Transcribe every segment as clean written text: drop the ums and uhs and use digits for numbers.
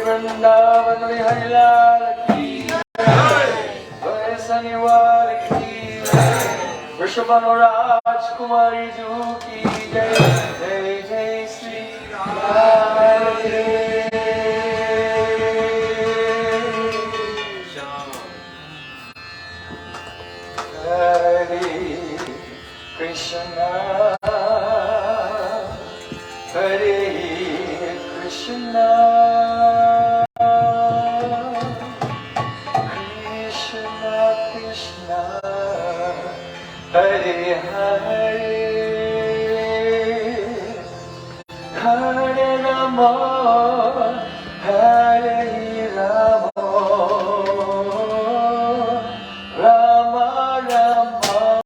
Vrindavan Bihari Lal ki jai, Bhai Saniwal ki jai, Vrishabhanu Raj Kumari Ju ki jai, Jai Jai Sri Radhe. Hare Krishna, Hare Krishna, Krishna Krishna, Hare Hare, Hare Rama, Hare Rama, Rama Rama,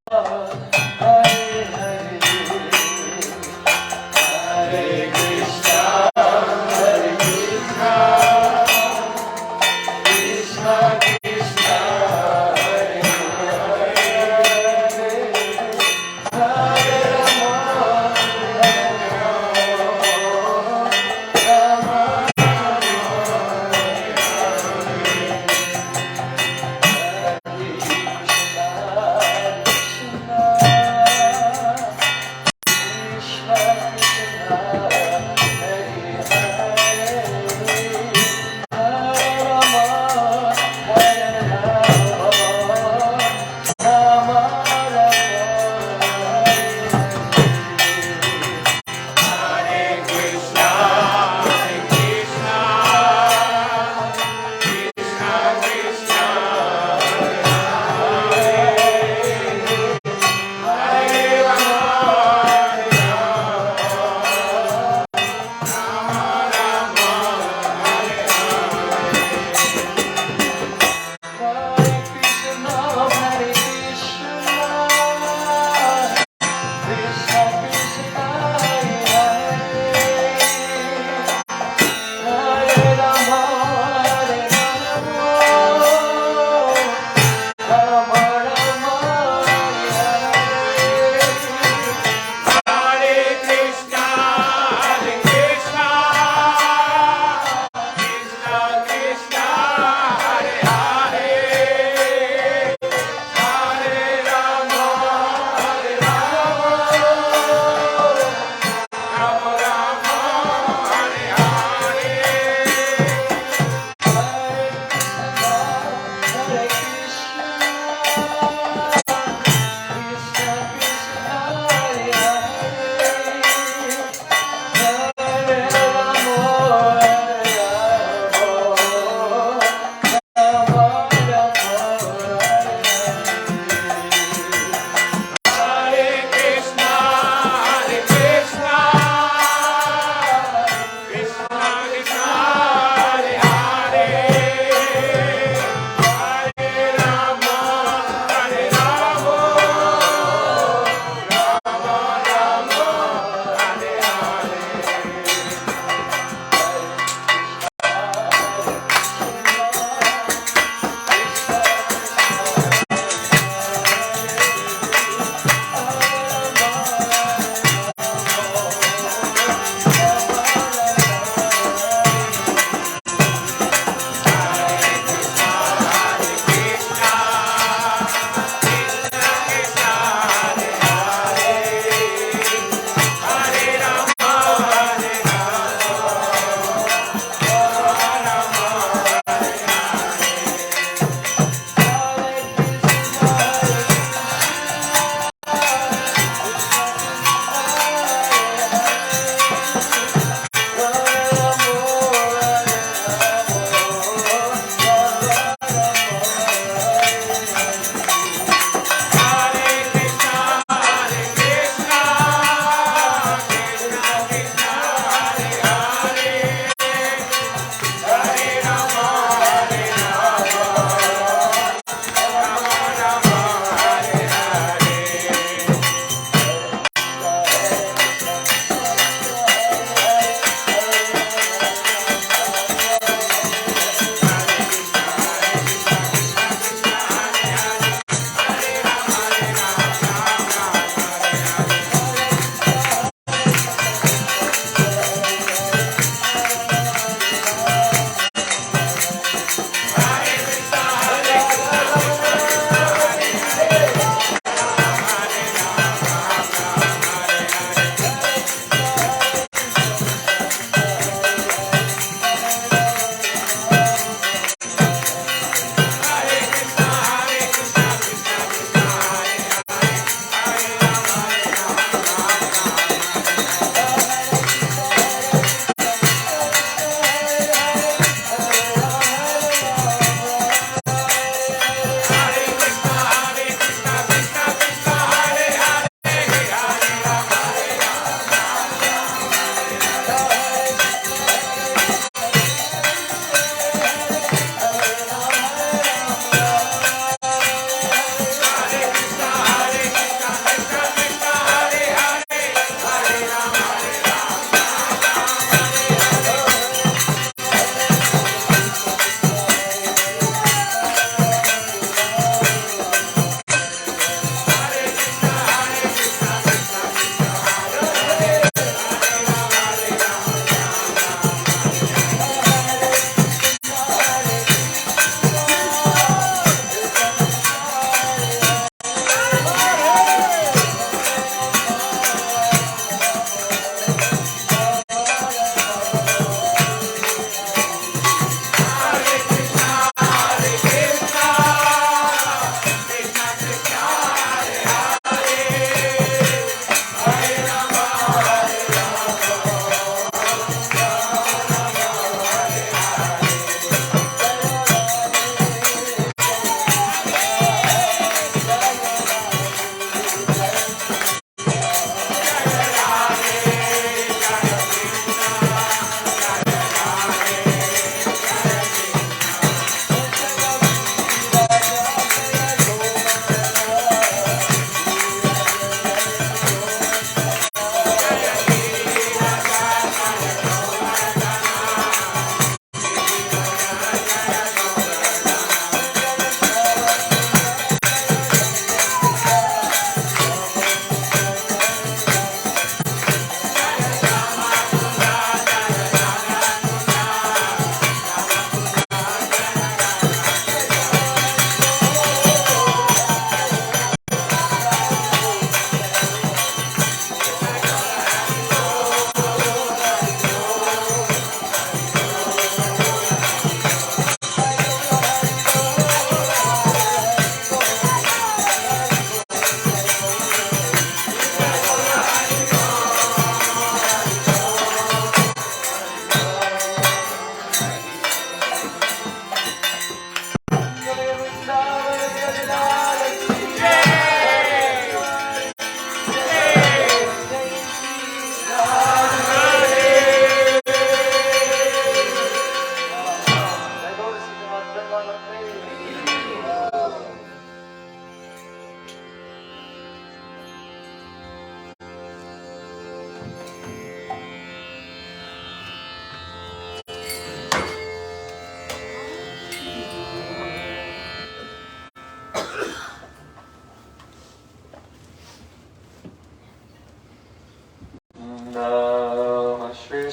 Hare Hare, Hare Krishna, Hare Krishna, Krishna Krishna, Hare Hare, Hare Rama, Hare Rama, Rama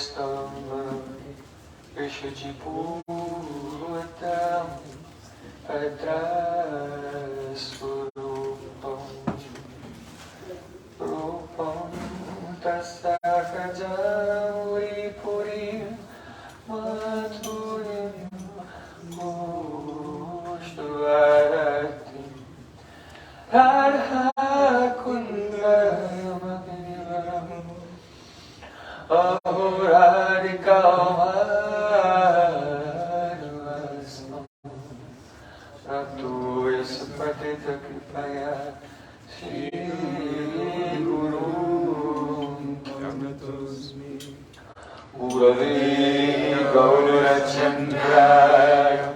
Vaistam Vishajipurvatam Adrasvarupam Rupam Tasakajam Vipurim Madhurim Goshtavati Radha Kundaram Ahoradikamarvasam Ratuya Sapatita Kripaya Shri Guru Gurave Gaurachandraya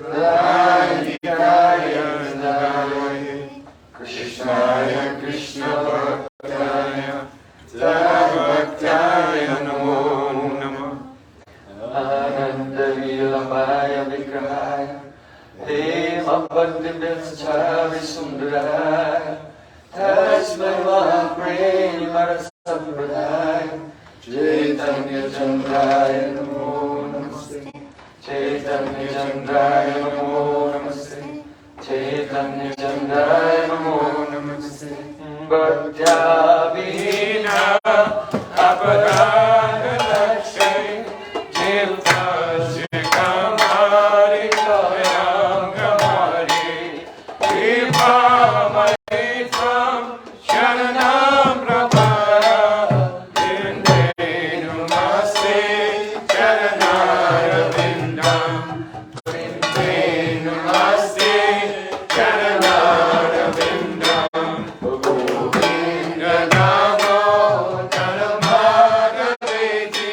Radhikaya Namaye Krishnaya Krishna Bhaktaya Bhaktaya Namo Namah Ananda Vilamaya Vigrahaya Hemabandibhyaschari Sundaraya Tasmai Mahapremasamradaya Chaitanya Chandraya Namo Namaste Chaitanya Chandraya Namo Namaste Chaitanya Chandraya Namo Namaste Bhaktya Vihina Aparana Lakshmi Jilpasya Kamari Kayangamari Vipamari Tvam Sharanam Prabhaya Vinde Namaste Charanara Vindam Vinde Namaste Charanara Vindam Govinda Namo Dharmadaveti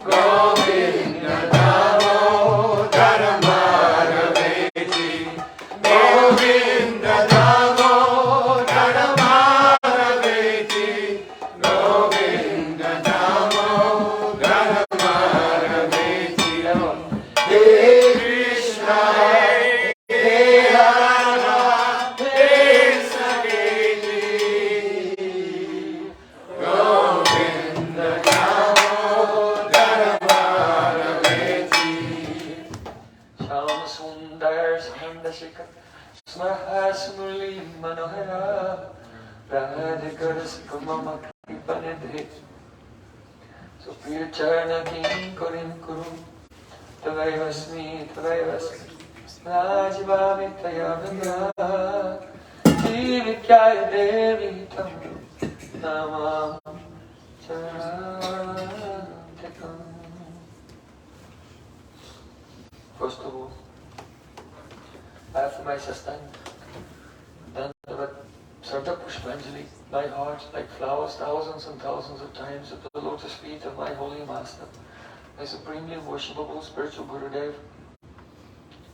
Govinda Namo Dharmadaveti Govinda Namo Dharmadaveti Govinda Namo Dharmadaveti Hare Krishna Hare Rama Hare Saketi Govinda Namo Dharmadaveti Shama Sundar Sandashika Smahasmuli Manohara Radhikara Mama Kripanidhi So Priya Charana Kim Kurim Kurum Tavaivasmi Tavaivasmi Rajivami Tayavanya Jivikyaya Devi Tam Namam Charantikam First of all, I have for my sustained Dandavat Sarda Pushpanjali, my heart like flowers thousands and thousands of times at the lotus feet of my holy master, my supremely worshipable spiritual Gurudev,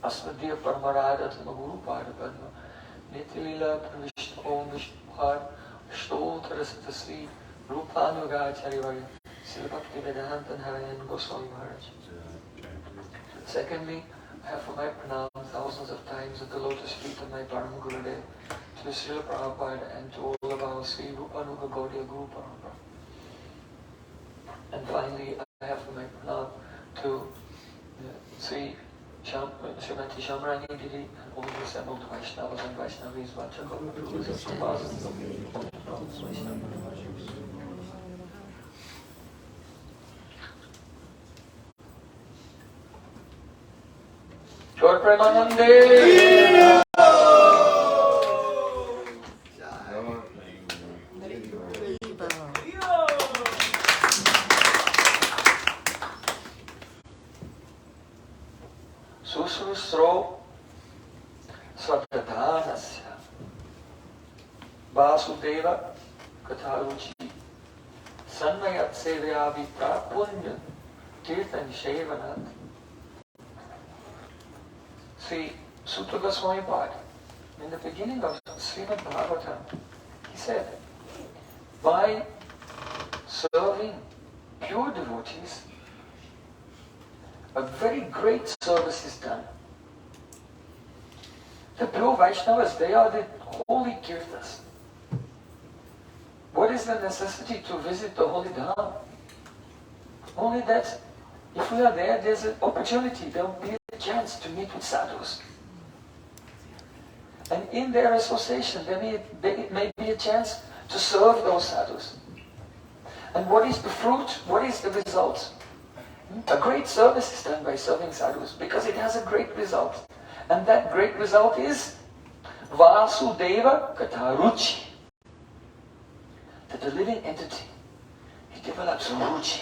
Asmadhiya Paramaradattma Guru Parapadma, Nitilila Pravishna Om Vishnuhar, Shtotarasita Sri, Rupanugacharya, Silbhakti Vedantan Harayan Goswami Maharaj. Secondly, I have for my pranam thousands of times at the lotus feet of my Param Gurudev, to Srila Prabhupada and to all of our Sri Rupanuga Gaudiya Guru Parampara. And finally, I have for my pranam to Sri Srimati Shamrani Didi and all the assembled Vaishnavas and Vaishnavis, Gaur Premanande! Susrusro Svatadhanasya Vasudeva Katharuchi Sanmayat Sevyavitra Punya Kirtan Shevanat. See, Sutra Goswami Pad, in the beginning of Srimad Bhagavatam, he said, by serving pure devotees, a very great service is done. The pure Vaishnavas, they are the holy Gitas. What is the necessity to visit the holy Dham? Only that if we are there, there's an opportunity, there will be a chance to meet with sadhus. And in their association, there may be a chance to serve those sadhus. And what is the fruit? What is the result? A great service is done by serving sadhus because it has a great result. And that great result is Vasudeva Kataruchi. That the living entity, it develops ruchi,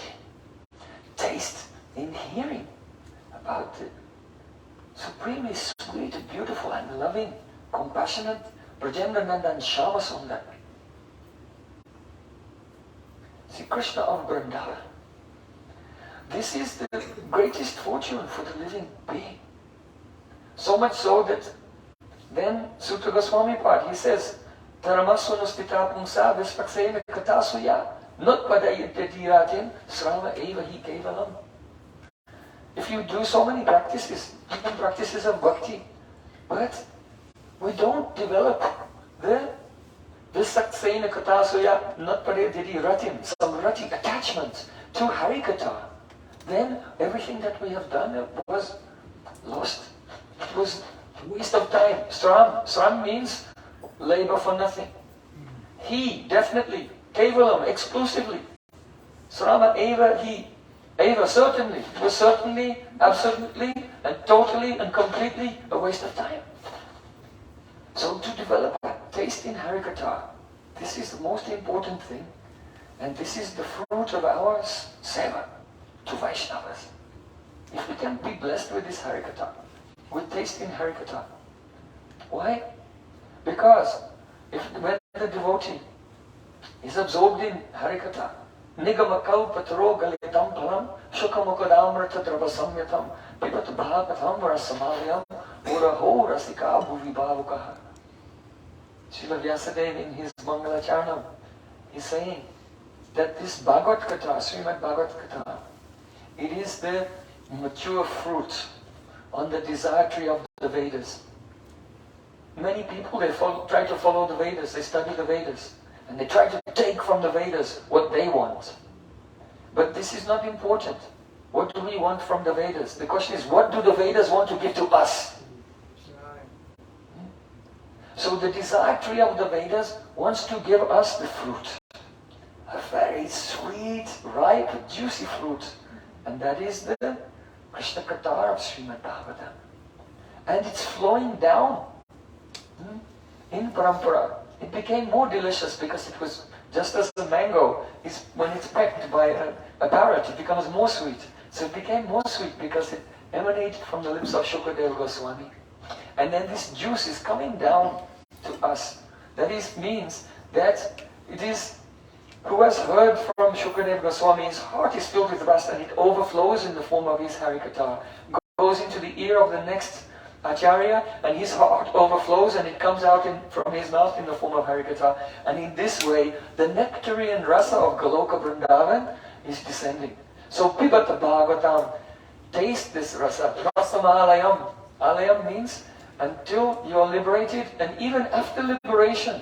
taste in hearing about the supremely sweet, beautiful and loving, compassionate Brajendananda and Shyamasundar. See, Krishna of Vrindavan. This is the greatest fortune for the living being. So much so that then Sutra Goswami Pad, he says, Dharmasvanustita pungsa vispaksena katasuya nutpadayitadiratin srama eva hi kevalam. If you do so many practices, even practices of bhakti, but we don't develop the visaksena katasuya nutpadayitadiratin, some rati attachment to Harikatha, then everything that we have done was lost. It was a waste of time. Sram means labor for nothing. He, definitely. Kevalam, exclusively. Srama eva he. Eva, certainly. It was certainly, absolutely, and totally and completely a waste of time. So to develop a taste in Harikatha, this is the most important thing. And this is the fruit of our seva to Vaishnavas. If we can be blessed with this Harikatha, with taste in Harikatha. Why? Because when the devotee is absorbed in Harikatha, Nigamakal patro galitam palam shukamukadamrata dravasamyatam pipat bhagatam rasamalyam uraho rasika bhuvibhavukaha. Srila Vyasadeva in his Mangala Charnam is saying that this Bhagavad Katha, Srimad Bhagavad Katha, it is the mature fruit on the desire tree of the Vedas. Many people, they try to follow the Vedas, they study the Vedas, and they try to take from the Vedas what they want. But this is not important. What do we want from the Vedas? The question is, what do the Vedas want to give to us? So the desire tree of the Vedas wants to give us the fruit. A very sweet, ripe, juicy fruit. And that is the Krishna Katha of Srimad Bhagavatam. And it's flowing down in parampara. It became more delicious because it was just as the mango is, when it's pecked by a parrot, it becomes more sweet. So it became more sweet because it emanated from the lips of Shukadeva Goswami. And then this juice is coming down to us. That means that it is, who has heard from Shukadeva Goswami, his heart is filled with rasa and it overflows in the form of his Harikatha. Goes into the ear of the next Acharya and his heart overflows and it comes out from his mouth in the form of Harikatha. And in this way, the nectarian rasa of Goloka Vrindavan is descending. So Pibata Bhagavatam, taste this rasa. Rasamalayam. Alayam means until you are liberated, and even after liberation,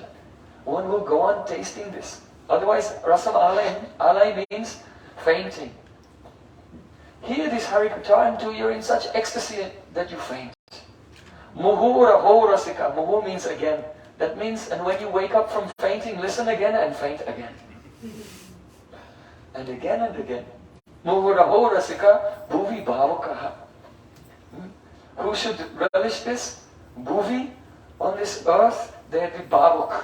one will go on tasting this. Otherwise, rasam alay means fainting. Hear this Harikatha until you're in such ecstasy that you faint. Muhura ho rasika. Muhu means again. That means, and when you wake up from fainting, listen again and faint again. And again and again. Muhura ho rasika bhuvi bhavukaha. Who should relish this? Bhuvi, on this earth, they're the bhavuk.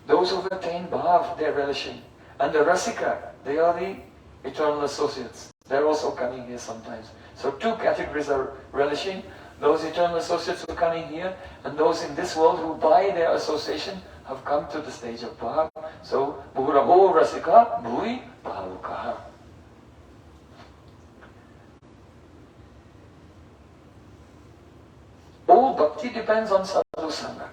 Those who have attained bhav, they're relishing. And the rasika, they are the eternal associates. They're also coming here sometimes. So two categories are relishing. Those eternal associates who are coming here, and those in this world who by their association have come to the stage of bhav. So, bhurabo rasika bhui bhavukaha. All bhakti depends on sadhu sangha.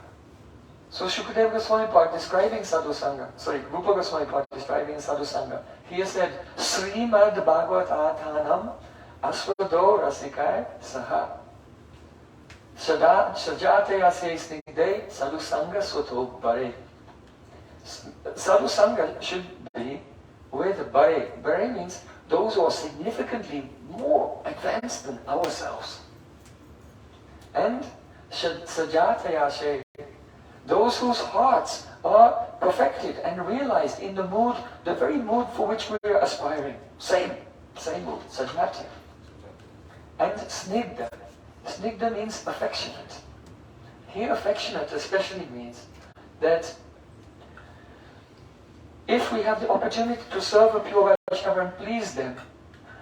So Shukadeva Goswami Pad describing sadhu sangha, Rupa Goswami Pad describing sadhu sangha, he has said, Srimad Bhagavatam asvado rasikay saha sajate ase snigde sadhu sangha swato bare. Sadhu sangha should be with bare. Bare means those who are significantly more advanced than ourselves. And Sajatayashe, those whose hearts are perfected and realized in the mood, the very mood for which we are aspiring. Same mood, Sajata. And Snigdha. Snigdha means affectionate. Here affectionate especially means that if we have the opportunity to serve a pure Vaishnava and please them,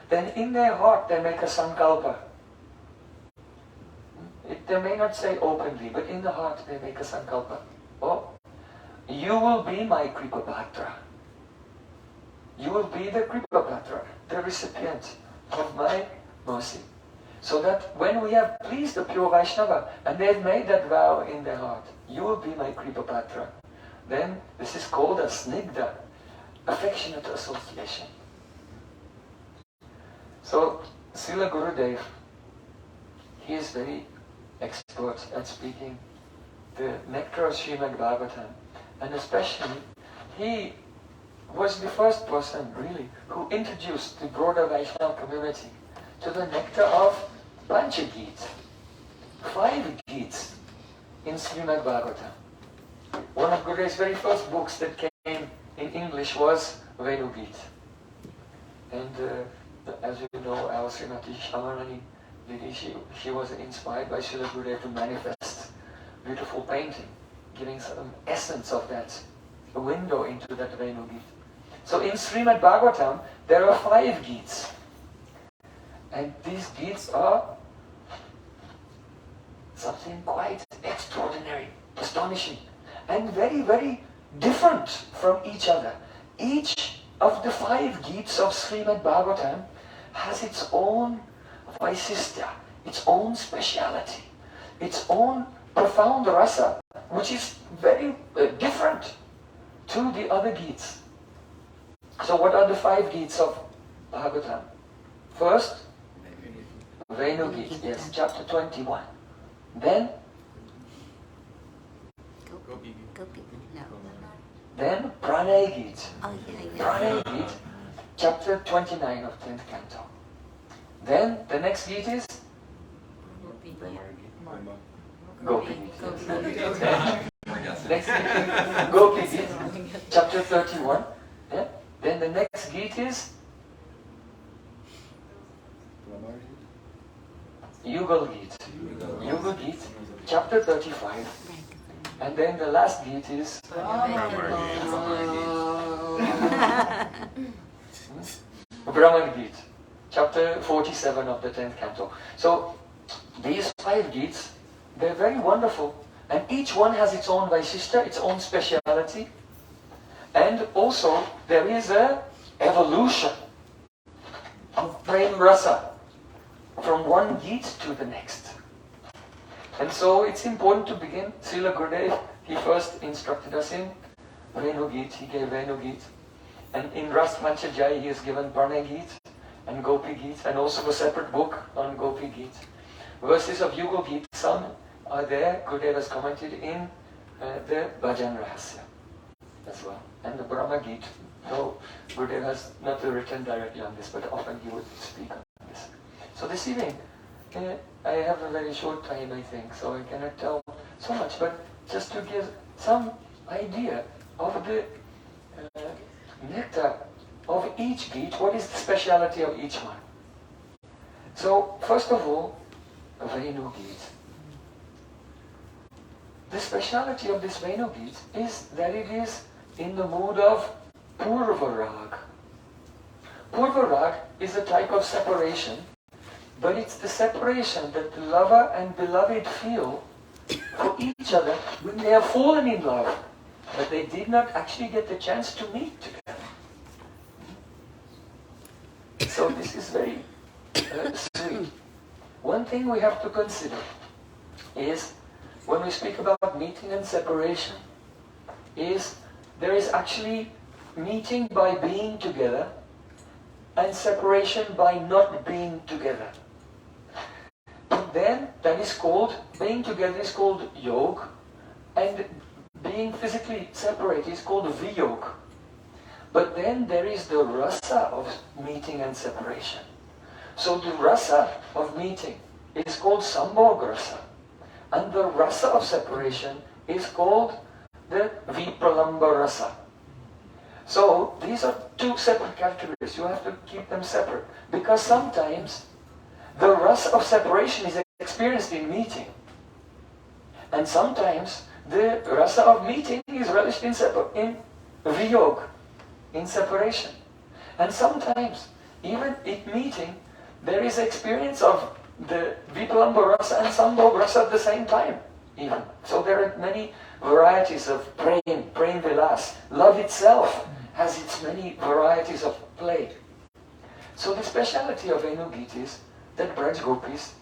then in their heart they make a sankalpa. They may not say openly, but in the heart they make a sankalpa. Oh, you will be my Kripapatra. You will be the Kripapatra, the recipient of my mercy. So that when we have pleased the pure Vaishnava, and they've made that vow in their heart, you will be my Kripapatra, then this is called a Snigdha, affectionate association. So, Srila Gurudev, he is very expert at speaking the nectar of Srimad Bhagavatam, and especially he was the first person really who introduced the broader Vaishnava community to the nectar of Panchagita, 5 Geets in Srimad Bhagavatam. One of Gurudev's very first books that came in English was Venu Geet. And as you know, our Srimati Shamarani lady, she was inspired by Srila Gurudev to manifest beautiful painting, giving some essence of that, a window into that Venu Geet. So in Srimad Bhagavatam, there are 5 Geets. And these Geets are something quite extraordinary, astonishing, and very, very different from each other. Each of the 5 Geets of Srimad Bhagavatam has its own Vaisistya, its own speciality, its own profound rasa, which is very different to the other Geets. So what are the 5 Geets of Bhagavatam? First, Venu Geet, yes, chapter 21. Then, then Pranay Geet. Pranay Geet, chapter 29 of 10th canto. Then the next Geet is Gopi Geet. Next Geet is Gopi Geet, chapter 31. Yeah? Then the next Geet is Yugal Geet. Yugal Geet, chapter 35. And then the last Geet is Brahman Geet, chapter 47 of the 10th canto. So these 5 Geets, they're very wonderful, and each one has its own Vaishishta, its own speciality, and also there is a evolution of Prem Rasa from one Geet to the next. And so it's important to begin. Srila Gurudev, he first instructed us in Venu Geet, he gave Venu Geet. And in Ras Manchajai he has given Pranay Geet and Gopi Geet, and also a separate book on Gopi Geet. Verses of Yugal Geet, some are there, Gurudev has commented in the Bhajan Rahasya as well. And the Brahma Geet, though Gurudev has not written directly on this, but often he would speak on this. So this evening, I have a very short time, I think, so I cannot tell so much, but just to give some idea of the nectar of each Geet, what is the speciality of each one. So, first of all, Venu Geet. The speciality of this Venu Geet is that it is in the mood of Purva Rag. Purva Rag is a type of separation, but it's the separation that the lover and beloved feel for each other when they have fallen in love, but they did not actually get the chance to meet together. So this is very sweet. One thing we have to consider is, when we speak about meeting and separation, is there is actually meeting by being together and separation by not being together. And then that is called, being together is called yog, and being physically separate is called viyog. But then there is the rasa of meeting and separation. So the rasa of meeting is called sambhog rasa. And the rasa of separation is called the vipralamba rasa. So these are two separate categories. You have to keep them separate. Because sometimes the rasa of separation is experienced in meeting. And sometimes the rasa of meeting is relished in viyog, in separation. And sometimes, even in meeting, there is experience of the vipralamba rasa and sambhog rasa at the same time. Even. So there are many varieties of prem vilas. Love itself has its many varieties of play. So the speciality of Venu Gita is that Braj Gopis,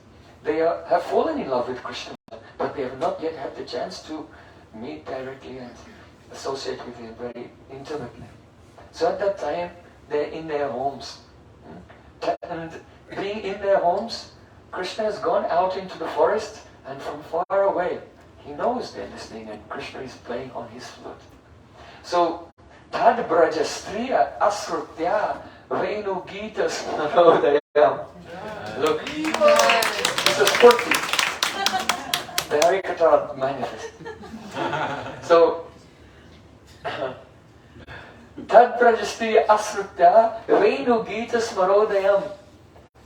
they have fallen in love with Krishna, but they have not yet had the chance to meet directly and associate with him very intimately. So at that time, they're in their homes. And being in their homes, Krishna has gone out into the forest, and from far away, he knows they're listening, and Krishna is playing on his flute. So, Tad Braja Striya Asrutya Venu Gitas Narodayam. Look, this is 40. The Harikatha manifest. So, Tad Braja Striya Asrutya Venu Gitas Narodayam.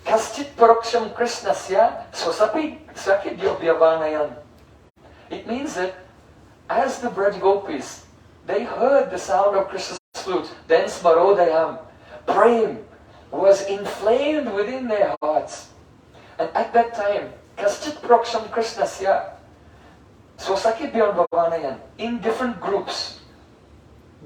Kaschit Paroksham Krishnasya Swasapi Sakidyo Vyavanayan. It means that as the Braj Gopis, they heard the sound of Krishna's flute, then Smarodayam, Prem, was inflamed within their hearts. And at that time, Kaschit Paroksham Krishnasya Swasakidyo Vyavanayan, in different groups.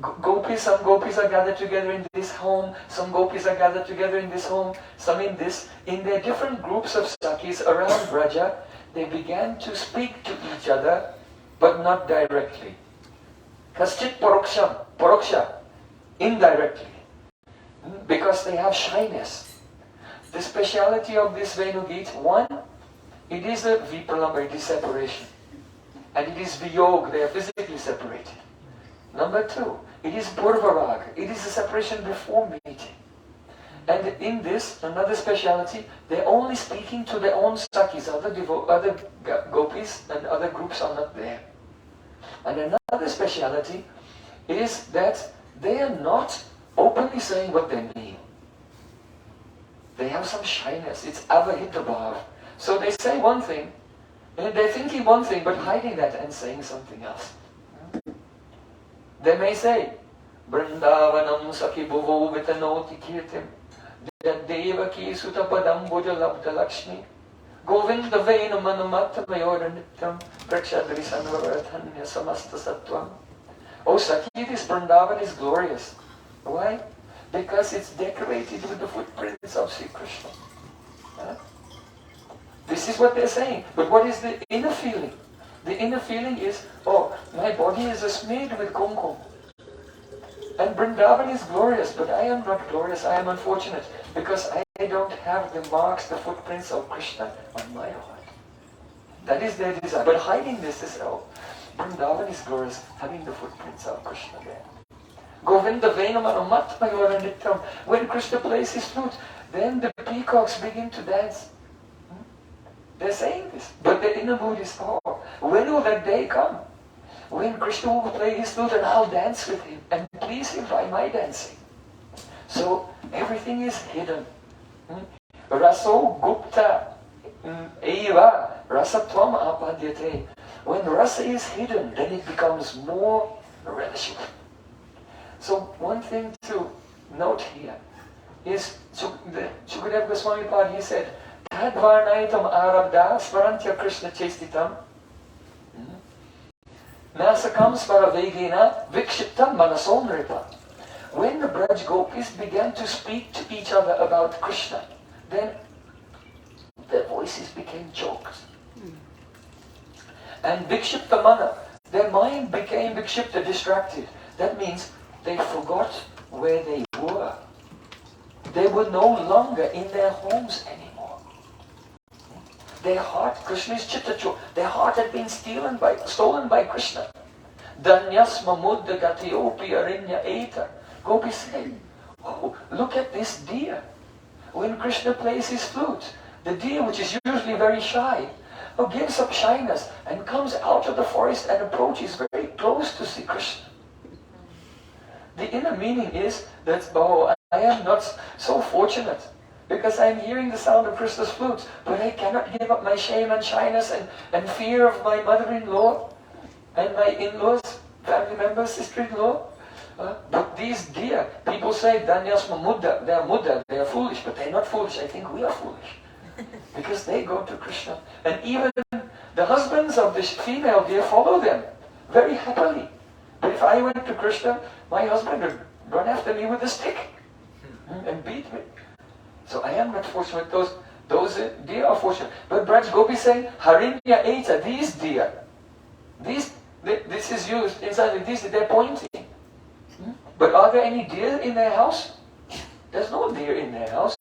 Some gopis are gathered together in this home, some gopis are gathered together in this home, some in this. In their different groups of sakis around Braja, they began to speak to each other, but not directly. Kaschit paroksha, indirectly, because they have shyness. The speciality of this Venu Gita, one, it is a vipralamba, it is separation. And it is viyog, they are physically separated. Number two, it is purvarag, it is a separation before meeting. And in this, another speciality, they're only speaking to their own sakis, other gopis and other groups are not there. And another speciality is that they are not openly saying what they mean. They have some shyness, it's avahita bhav. So they say one thing, and they're thinking one thing, but hiding that and saying something else. They may say, Vrindavanam Saki Bhuvo Vitanoti Kirtim, Devaki Sutapadam Buddha Labda Lakshmi, Govinda Vena Manumatta Mayora Nityam, Prachadri Sanvaratanya Samasta Sattvam. Oh Saki, this Vrindavan is glorious. Why? Because it's decorated with the footprints of Sri Krishna. Huh? This is what they're saying. But what is the inner feeling? The inner feeling is, oh, my body is smeared with kumkum. And Vrindavan is glorious, but I am not glorious, I am unfortunate, because I don't have the marks, the footprints of Krishna on my heart. That is their desire. But hiding this is, oh, Vrindavan is glorious, having the footprints of Krishna there. Govinda Venamana Matmayora Nityam. When Krishna plays his flute, then the peacocks begin to dance. They're saying this, but the inner mood is, oh, when will that day come? When Krishna will play his flute and I'll dance with him and please him by my dancing. So everything is hidden. Raso gupta eva rasatvam apadyate. When rasa is hidden, then it becomes more relishable. So one thing to note here is Shukadeva Goswami Pad, he said, Tadvarnaitam arabda smarantya Krishna chestitam nasakam sparavegena vikshiptam manasomripa. When the Braj Gopis began to speak to each other about Krishna, then their voices became choked. And vikshipta mana, their mind became vikshipta, distracted. That means they forgot where they were. They were no longer in their homes anymore. Their heart, Krishna is chittacho, their heart had been stolen by Krishna. Danyasma mudda gatiopi arinya eta Gopis say, oh, look at this deer. When Krishna plays his flute, the deer, which is usually very shy, gives up shyness and comes out of the forest and approaches very close to see Krishna. The inner meaning is that, oh, I am not so fortunate because I am hearing the sound of Krishna's flute, but I cannot give up my shame and shyness and fear of my mother-in-law and my in-laws, family members, sister-in-law. But these deer, people say, Danyasma Muddha, they are foolish, but they're not foolish. I think we are foolish. Because they go to Krishna. And even the husbands of the female deer follow them very happily. But if I went to Krishna, my husband would run after me with a stick and beat me. So I am not fortunate. Those deer are fortunate. But Braj Gopi is saying, Harinya Eta, these deer, this is used inside these, they're pointing. But are there any deer in their house? There's no deer in their house.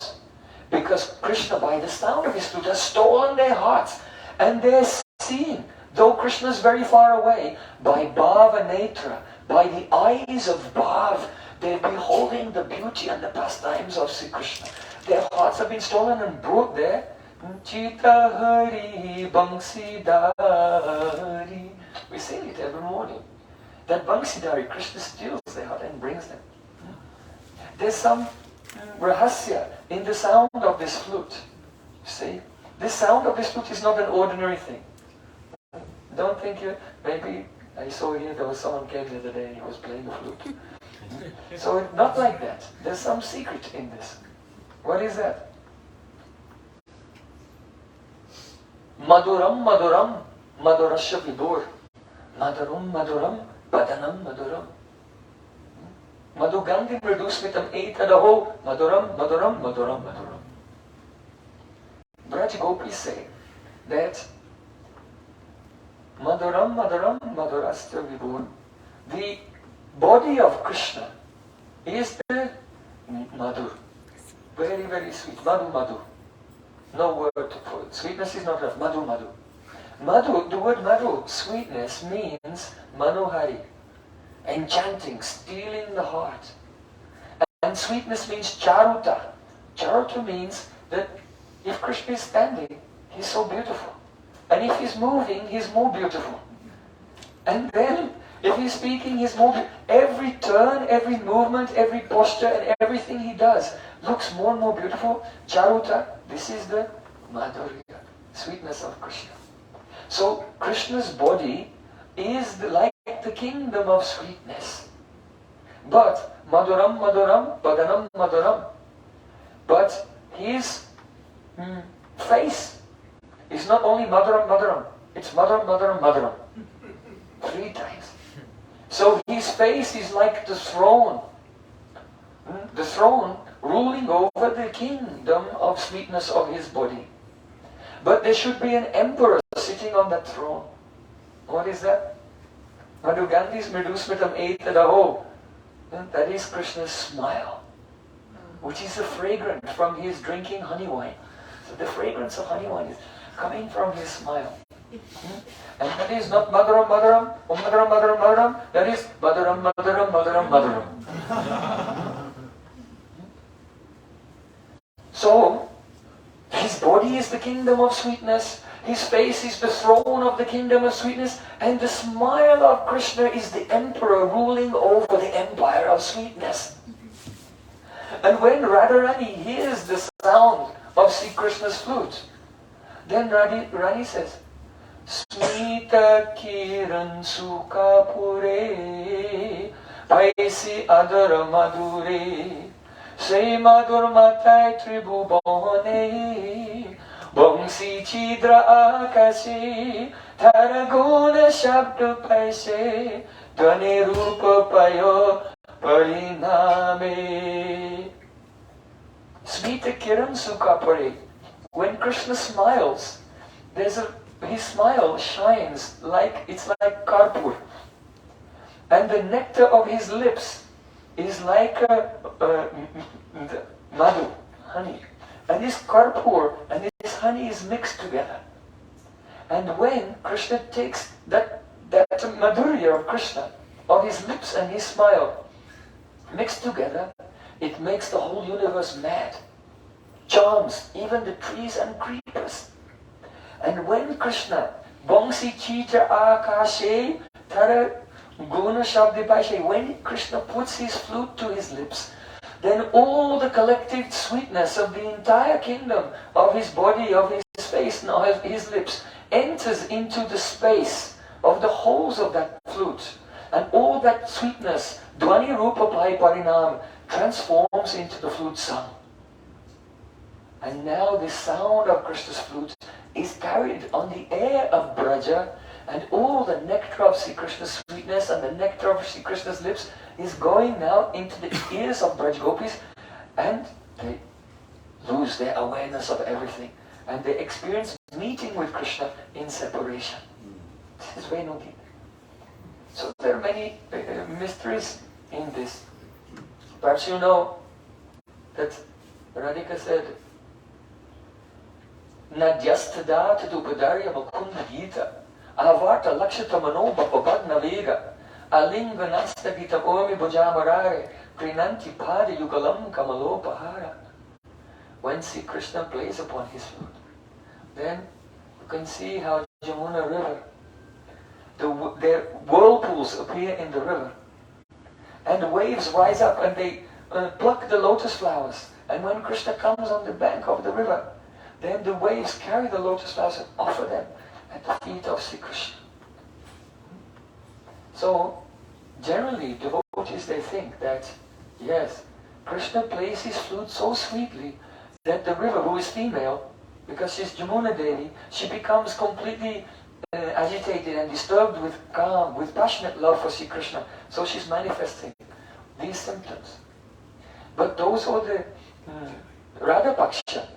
Because Krishna, by the sound of his flute, has stolen their hearts. And they're seeing, though Krishna is very far away, by Bhava Netra, by the eyes of Bhav, they're beholding the beauty and the pastimes of Sri Krishna. Their hearts have been stolen and brought there. Chita Hari Bangsidari. We sing it every morning. That Bangsidari, Krishna steals their heart and brings them. There's some rahasya in the sound of this flute. See? This sound of this flute is not an ordinary thing. Don't think maybe I saw here there was someone came the other day and he was playing the flute. So it's not like that. There's some secret in this. What is that? Maduram Maduram Madurasya Vibur. Maduram Maduram Badanam Maduram. Madhugandhi Mridusmitam Eitadaho Maduram Maduram Maduram Maduram. Braj Gopis say that Maduram Maduram Madurasya Vibur, the body of Krishna is the Madhur. Very, very sweet. Madhu Madhu. No word for it. Sweetness is not enough. Madhu Madhu. Madhu, the word Madhu, sweetness, means Manohari. Enchanting, stealing the heart. And sweetness means charuta. Charuta means that if Krishna is standing, he's so beautiful. And if he's moving, he's more beautiful. And then, if he's speaking, he's more beautiful. Every turn, every movement, every posture, and everything he does looks more and more beautiful. Charuta, this is the madhurya, sweetness of Krishna. So, Krishna's body is like the kingdom of sweetness. But, Maduram Maduram, Badanam Maduram. But his face is not only Maduram Maduram, it's Maduram Maduram Maduram. 3 times. So his face is like the throne. The throne ruling over the kingdom of sweetness of his body. But there should be an emperor sitting on that throne. What is that? Madhugandhi's Mridusmitam Eitadaho. That is Krishna's smile, which is a fragrance from his drinking honey wine. So the fragrance of honey wine is coming from his smile. And that is not Madaram Madaram, or Madaram Madaram Madaram, that is Madaram Madaram Madaram Madaram. So, his body is the kingdom of sweetness, his face is the throne of the kingdom of sweetness, and the smile of Krishna is the emperor ruling over the empire of sweetness. And when Radharani hears the sound of Sri Krishna's flute, then Rani says, Smita Kiran Sukha Pure Paisi Adara Madhure Se Madur Matai Tribhubone Bangsi Chidra Akasi Taraguna Shabda Paise Dvani Rupa Payo Pariname. Smita Kiran Sukha Pure. When Krishna smiles, his smile shines it's like karpur. And the nectar of his lips is like madhu, honey. And this karpur and this honey is mixed together. And when Krishna takes that madhurya of Krishna, of his lips and his smile, mixed together, it makes the whole universe mad. Charms even the trees and creepers. And when Krishna, Bongsi Chita Akashe Tara Guna Shabdi Pashe, when Krishna puts his flute to his lips, then all the collective sweetness of the entire kingdom, of his body, of his face, and of his lips, enters into the space of the holes of that flute. And all that sweetness, Dwani Rupa Pai Parinam, transforms into the flute song. And now the sound of Krishna's flute is carried on the air of Braja, and all the nectar of Sri Krishna's sweetness and the nectar of Sri Krishna's lips is going now into the ears of Braj Gopis, and they lose their awareness of everything. And they experience meeting with Krishna in separation. This is Venudi. So there are many mysteries in this. Perhaps you know that Radhika said, Nadyastada Tupadarya Mukunda Gita Avarta Lakshata Manoba Pabadna Vega Alinganasta Gita Omi Bojamarare Prinanti Padi Yugalam Kamalopahara. When Sri Krishna plays upon his flute, then you can see how Jamuna river, their whirlpools appear in the river, and the waves rise up and they pluck the lotus flowers. And when Krishna comes on the bank of the river, then the waves carry the lotus flowers and offer them at the feet of Sri Krishna. So, generally, devotees, they think that, yes, Krishna plays his flute so sweetly that the river, who is female, because she's Jamuna Devi, she becomes completely agitated and disturbed with calm, with passionate love for Sri Krishna. So she's manifesting these symptoms. But those who are the Radha Paksha,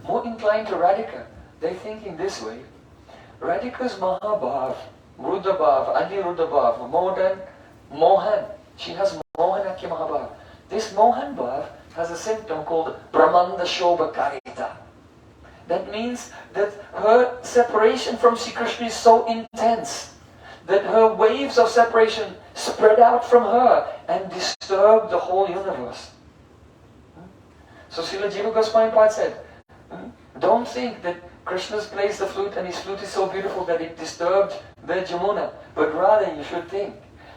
more inclined to Radhika, they think in this way. Radhika's Mahabhav, Rudabhav, Anirudabhav, more than Mohan. She has Mohanakya Mahabhav. This Mohan Bhav has a symptom called Brahmanda Shobha Karita. That means that her separation from Sri Krishna is so intense that her waves of separation spread out from her and disturb the whole universe. So Srila Jiva Goswami Pad said, don't think that Krishna plays the flute and his flute is so beautiful that it disturbed the Jamuna, but rather you should think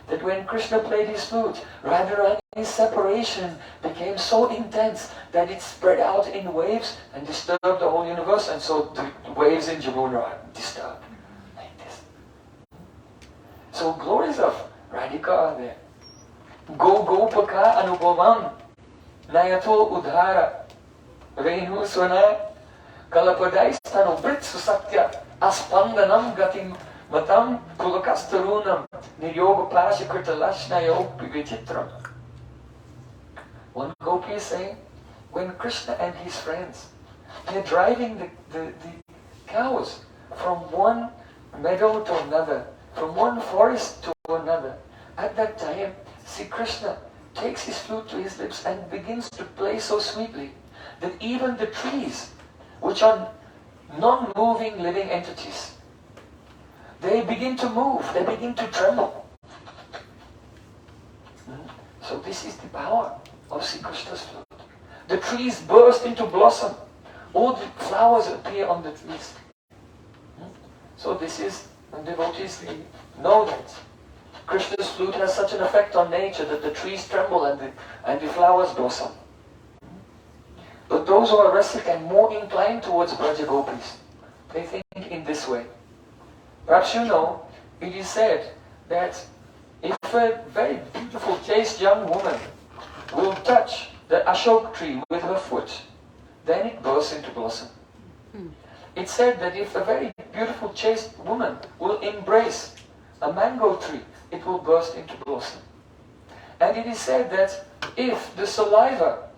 that when Krishna played his flute, Radharani's separation became so intense that it spread out in waves and disturbed the whole universe, and so the waves in Jamuna are disturbed like this. So glories of Radhika are there. Go Gopaka Anubhavam Nayato Udhara Renu Swana Kalapadai Stano Britsu Satya Aspandanam Gatim Matam Kulakastarunam Niyoga Pashakrita Lashnayo Vichitram. One Gopi is saying, when Krishna and his friends, they're driving the cows from one meadow to another, from one forest to another. At that time, Sri Krishna takes his flute to his lips and begins to play so sweetly that even the trees, which are non-moving living entities, they begin to move, they begin to tremble. So this is the power of Sri Krishna's flute. The trees burst into blossom. All the flowers appear on the trees. So this is, when devotees know that Krishna's flute has such an effect on nature that the trees tremble and the flowers blossom. But those who are rustic and more inclined towards Braja Gopis, they think in this way. Perhaps you know, it is said that if a very beautiful, chaste young woman will touch the Ashok tree with her foot, then it bursts into blossom. It's said that if a very beautiful, chaste woman will embrace a mango tree, it will burst into blossom. And it is said that if the saliva,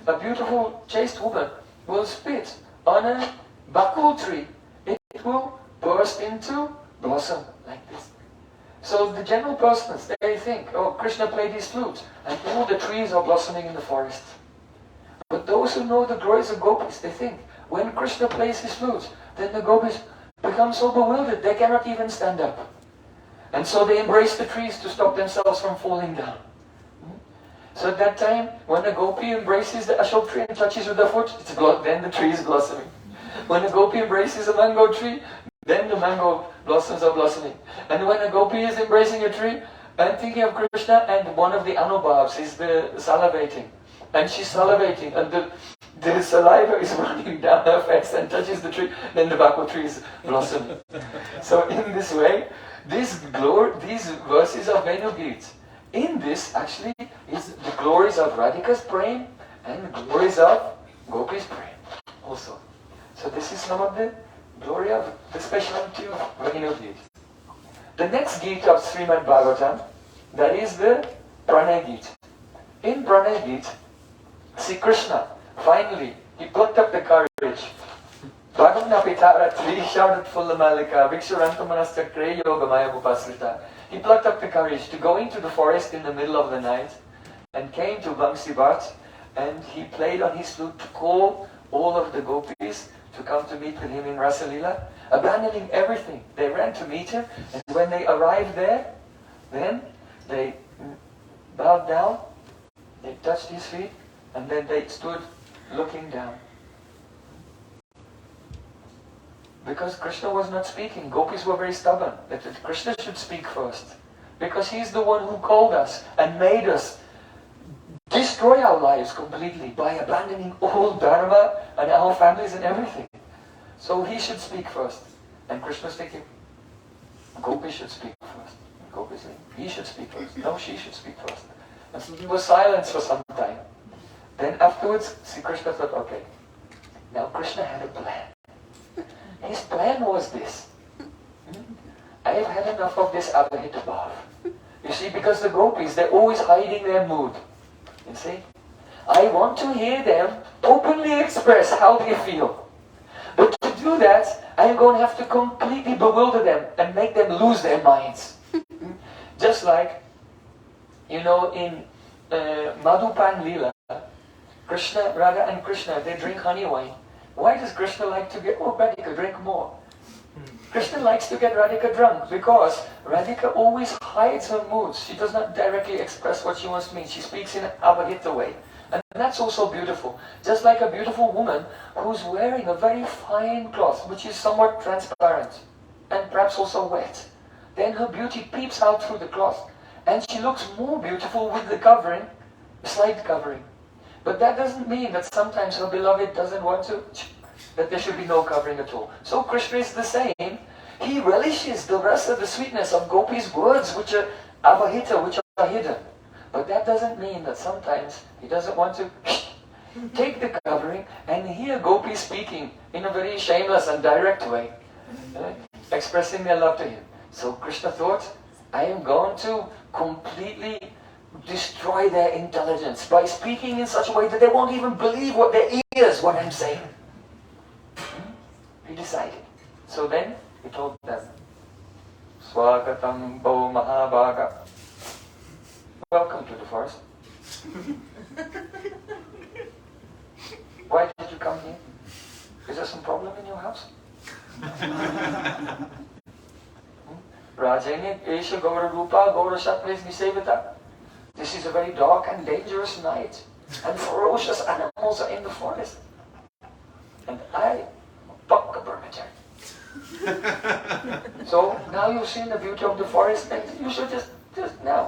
a beautiful, chaste woman, will spit on a bakul tree, it will burst into blossom like this. So the general persons, they think, oh, Krishna played his flute and all the trees are blossoming in the forest. But those who know the glories of gopis, they think, when Krishna plays his flute, then the gopis become so bewildered they cannot even stand up. And so they embrace the trees to stop themselves from falling down. So at that time, when a gopi embraces the ashok tree and touches with the foot, then the tree is blossoming. When a gopi embraces a mango tree, then the mango blossoms are blossoming. And when a gopi is embracing a tree and thinking of Krishna, and one of the anubhavs is the salivating, and she's salivating, and the saliva is running down her face and touches the tree, then the bhakti tree is blossoming. So in this way, these verses of Venu Gita, in this actually is the glories of Radhika's praying and glories of Gopi's praying also. So this is some of the glory of the speciality of Venu Gita. The next Gita of Srimad Bhagavatam, that is the Pranay Gita. In Pranay Gita, see Krishna, finally, he plucked up the courage. Bhagavana Pitara Trishadat Fullamalika Vikshurantamanastakre Yogamaya Bupasrita. He plucked up the courage to go into the forest in the middle of the night and came to Bangsi Bhat, and he played on his flute to call all of the gopis to come to meet with him in Rasalila, abandoning everything. They ran to meet him, and when they arrived there, then they bowed down, they touched his feet, and then they stood looking down. Because Krishna was not speaking, gopis were very stubborn, that Krishna should speak first. Because he's the one who called us and made us destroy our lives completely by abandoning all dharma and our families and everything. So he should speak first. And Krishna's thinking, gopis should speak first. Gopis saying, he should speak first. No, she should speak first. And so there was silence for some time. Then afterwards, see, Krishna thought, okay, now Krishna had a plan. His plan was this. I have had enough of this Abhita Bhav. You see, because the gopis, they're always hiding their mood. You see? I want to hear them openly express how they feel. But to do that, I'm going to have to completely bewilder them and make them lose their minds. Just like, you know, in Madhupan Leela, Krishna, Radha and Krishna, they drink honey wine. Why does Krishna like to get, oh Radhika, drink more? Krishna likes to get Radhika drunk because Radhika always hides her moods. She does not directly express what she wants to mean. She speaks in an Abhagita way. And that's also beautiful. Just like a beautiful woman who's wearing a very fine cloth, which is somewhat transparent and perhaps also wet. Then her beauty peeps out through the cloth. And she looks more beautiful with the covering, slight covering. But that doesn't mean that sometimes her beloved doesn't want to, that there should be no covering at all. So Krishna is the same. He relishes the rest of the sweetness of Gopi's words, which are abhahita, which are hidden. But that doesn't mean that sometimes he doesn't want to take the covering and hear Gopi speaking in a very shameless and direct way, expressing their love to him. So Krishna thought, I am going to completely destroy their intelligence by speaking in such a way that they won't even believe what their ears, what I'm saying. He decided. So then he told them, Swagatam Bo Mahabhaga. Welcome to the forest. Why did you come here? Is there some problem in your house? Rajani Esha Gaura Rupa Gaura Shatris Nisevata. This is a very dark and dangerous night, and ferocious animals are in the forest. And I am a Bhakta brahmachari. So now you've seen the beauty of the forest, and you should just now